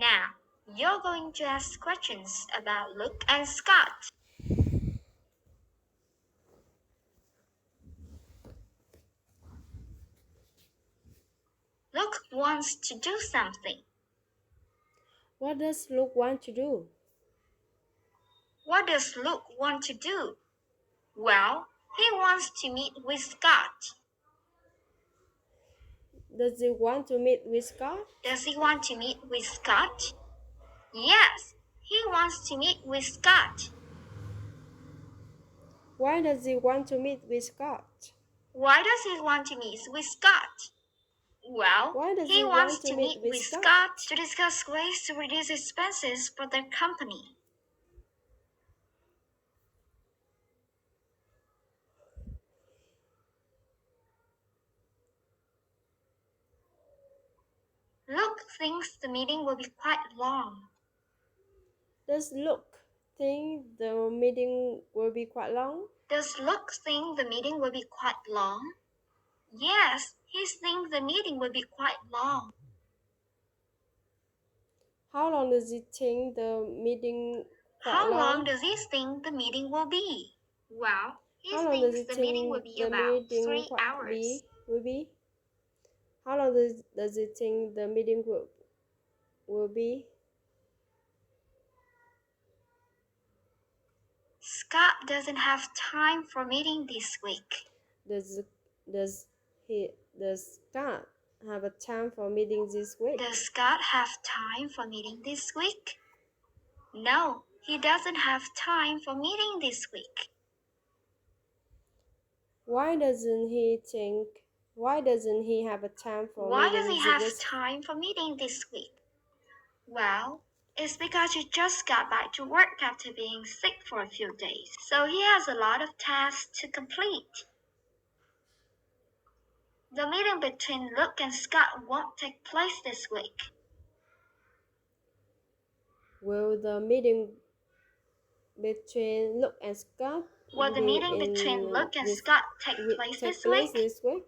Now, you're going to ask questions about Luke and Scott. Luke wants to do something. What does Luke want to do? What does Luke want to do? Well, he wants to meet with Scott. Does he want to meet with Scott? Does he want to meet with Scott? Yes, he wants to meet with Scott. Why does he want to meet with Scott? Why does he want to meet with Scott? Well, Why does he he wants want to to meet meet with with Scott? Scott to discuss ways to reduce expenses for their company. Luke thinks the meeting will be quite long. Does Luke think the meeting will be quite long? Does Luke think the meeting will be quite long? Yes, he thinks the meeting will be quite long. How long does he think the meeting quite How long long? does he think the meeting will be? Well, he How long does thinks he the meeting will think be the about meeting 3 hours. will be? How long does he think the meeting will be? Scott doesn't have time for meeting this week. Does does does Scott have a time for meeting this week? Does Scott have time for meeting this week? No, he doesn't have time for meeting this week. Why doesn't he have a time for Why does meeting he this have week? time for meeting this week? Well, it's because he just got back to work after being sick for a few days, so he has a lot of tasks to complete. The meeting between Luke and Scott won't take place this week. Will the meeting between Luke and Scott Will the meeting between Luke and Scott take place this week? this week?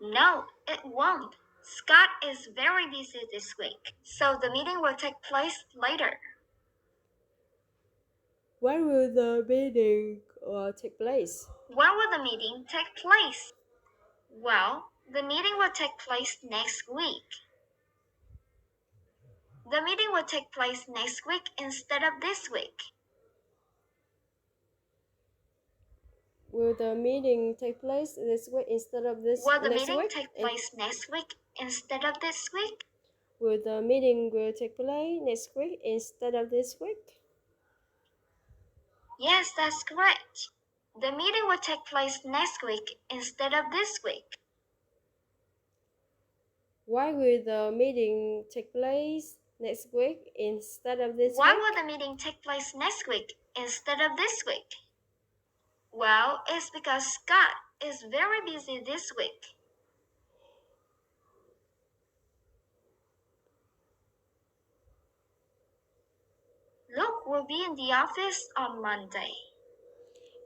No, it won't. Scott is very busy this week, so the meeting will take place later. When will the meeting take place? When will the meeting take place? Well, the meeting will take place next week. The meeting will take place next week instead of this week. Will the meeting take place this week instead of this Will the next meeting week? take place next week instead of this week? Will the meeting take place next week instead of this week? Yes, that's correct. The meeting will take place next week instead of this week. Why will the meeting take place next week instead of this Why week? will the meeting take place next week instead of this week? Well, it's because Scott is very busy this week. Luke will be in the office on Monday.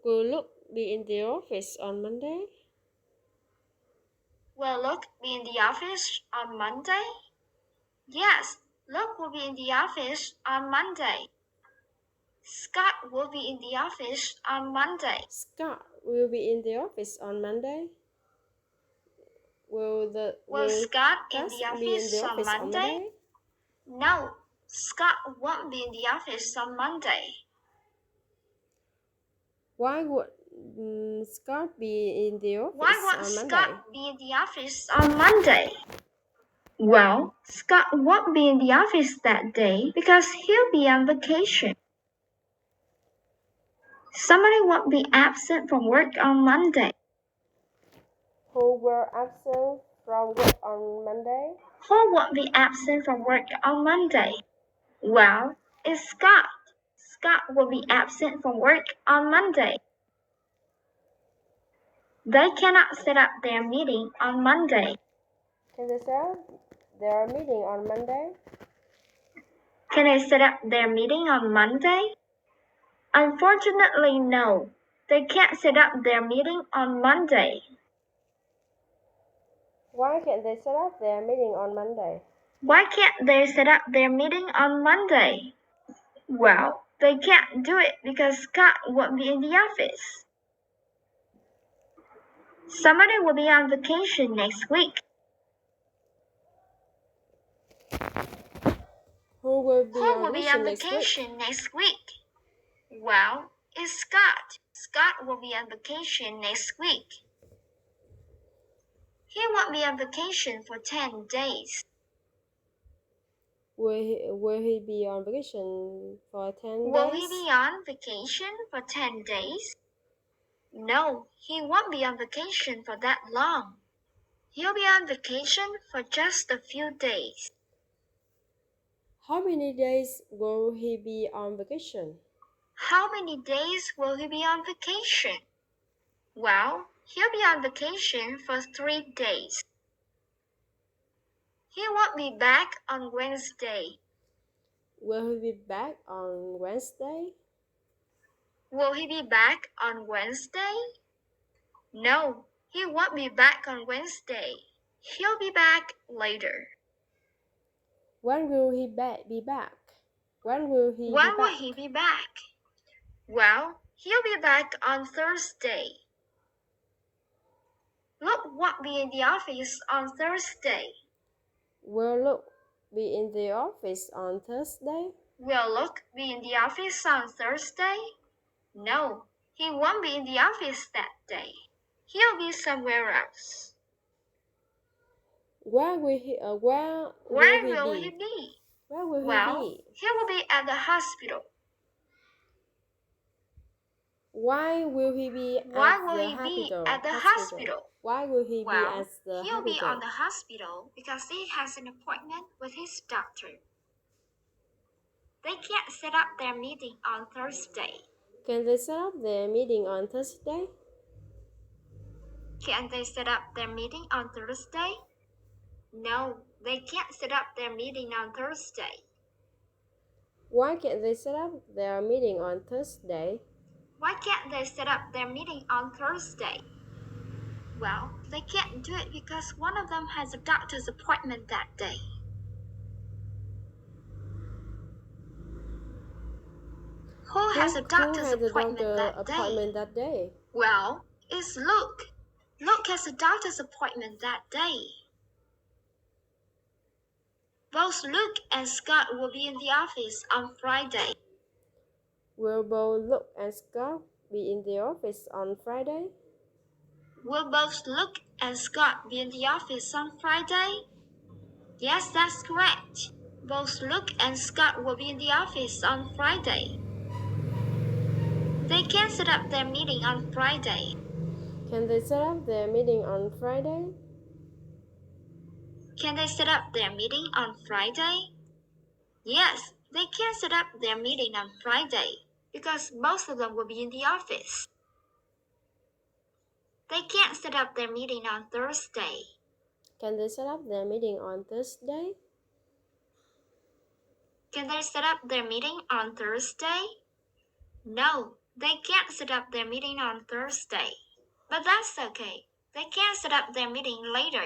Will Luke be in the office on Monday? Will Luke be in the office on Monday? Yes, Luke will be in the office on Monday. Scott will be in the office on Monday. Scott will be in the office on Monday. Will Scott in Gus the be in office the on office on Monday? Monday? No, Scott won't be in the office on Monday. Why would Scott be in the Why office won't on Monday? Scott be in the office on Monday? Well, Scott won't be in the office that day because he'll be on vacation. Somebody won't be absent from work on Monday. Who were absent from work on Monday? Who won't be absent from work on Monday? Well, it's Scott. Scott will be absent from work on Monday. They cannot set up their meeting on Monday. Can they say their meeting on Monday? Can they set up their meeting on Monday? Unfortunately, no. They can't set up their meeting on Monday. Why can't they set up their meeting on Monday? Why can't they set up their meeting on Monday? Well, they can't do it because Scott won't be in the office. Somebody will be on vacation next week. Who will be Who on will be on vacation next week? vacation next week? Well, it's Scott. Scott will be on vacation next week. He won't be on vacation for 10 days. Will he be on vacation for 10 Will days? he be on vacation for 10 days? No, he won't be on vacation for that long. He'll be on vacation for just a few days. How many days will he be on vacation? How many days will he be on vacation? Well, he'll be on vacation for 3 days. He won't be back on Wednesday. Will he be back on Wednesday? Will he be back on Wednesday? No, he won't be back on Wednesday. He'll be back later. When will he be back? When will he be When will back? he be back? Well, he'll be back on Thursday. Luke won't be in the office on Thursday. Will Luke be in the office on Thursday? Will Luke be in the office on Thursday? No, he won't be in the office that day. He'll be somewhere else. Where will he? Where Where will he will be? he be? Where will he Well, be? he will be at the hospital. Why will he be Why at will the he be hospital? at the hospital? Why will he be Well, at the he'll be hospital? on the hospital because he has an appointment with his doctor. They can't set up their meeting on Thursday. Can they set up their meeting on Thursday? Can't they set up their meeting on Thursday? No, they can't set up their meeting on Thursday. Why can't they set up their meeting on Thursday? Why can't they set up their meeting on Thursday? Well, they can't do it because one of them has a doctor's appointment that day. Who has a doctor's appointment that day? Well, it's Luke. Luke has a doctor's appointment that day. Both Luke and Scott will be in the office on Friday. Will both Luke and Scott be in the office on Friday? Will both Luke and Scott be in the office on Friday? Yes, that's correct. Both Luke and Scott will be in the office on Friday. They can set up their meeting on Friday. Can they set up their meeting on Friday? Can they set up their meeting on Friday? Yes, they can set up their meeting on Friday because both of them will be in the office. They can't set up their meeting on Thursday. Can they set up their meeting on Thursday? Can they set up their meeting on Thursday? No, they can't set up their meeting on Thursday. But that's okay. They can set up their meeting later.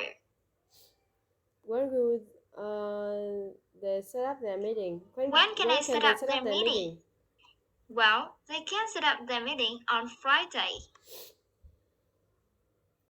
When will they set up their meeting? When can they set up their meeting? Well, they can set up their meeting on Friday.